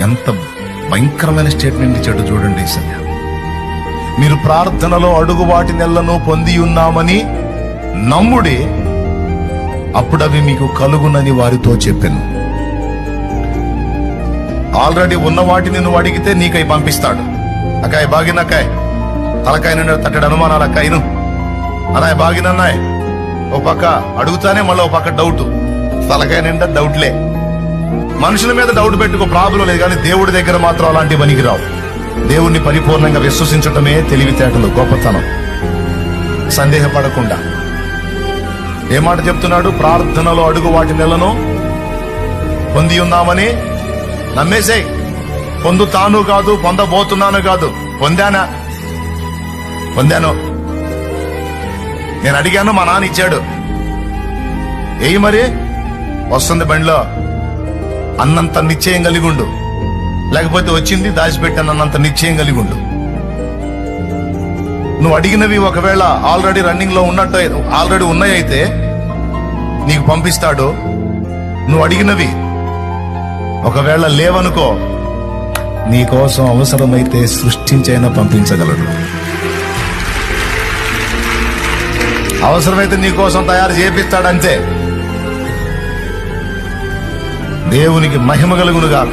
ఎంత భయంకరమైన స్టేట్మెంట్ ఇచ్చాడు చూడండి ఈ సంధ్య. మీరు ప్రార్థనలో అడుగు వాటి నెలను పొంది ఉన్నామని నమ్ముడి, అప్పుడవి మీకు కలుగునని వారితో చెప్పాను. ఆల్రెడీ ఉన్న వాటిని నువ్వు అడిగితే నీకై పంపిస్తాడు. అకాయ్ బాగినక్కాయ్, తలకాయ నుండి తట్టడి అనుమానాలు అక్కాయను అలాయ్ బాగినన్నాయ్. ఓ పక్క అడుగుతానే మళ్ళీ ఓ పక్క డౌట్, తలకాయ నిండా డౌట్లే. మనుషుల మీద డౌట్ పెట్టుకో, ప్రాబ్లం లేదు, కానీ దేవుడి దగ్గర మాత్రం అలాంటి పనికిరావు. దేవుణ్ణి పరిపూర్ణంగా విశ్వసించటమే తెలివితేటలు, గొప్పతనం. సందేహపడకుండా ఏ మాట చెప్తున్నాడు? ప్రార్థనలో అడుగు వాటి నెలను పొంది ఉన్నామని నమ్మేసేయ్. పొందుతాను కాదు, పొందబోతున్నాను కాదు, పొందాను. నేను అడిగాను, మా నాన్న ఇచ్చాడు. ఏయి మరి వస్తుంది బండిలో అన్నంత నిశ్చయం కలిగి ఉండు, లేకపోతే వచ్చింది దాచిపెట్టాను అన్నంత నిశ్చయం కలిగి ఉండు. నువ్వు అడిగినవి ఒకవేళ ఆల్రెడీ రన్నింగ్ లో ఉన్నట్టు, ఆల్రెడీ ఉన్నాయైతే నీకు పంపిస్తాడు. నువ్వు అడిగినవి ఒకవేళ లేవనుకో, నీకోసం అవసరమైతే సృష్టించైనా పంపించగలడు. అవసరమైతే నీకోసం తయారు చేపిస్తాడంతే. దేవునికి మహిమ కలుగునుగా.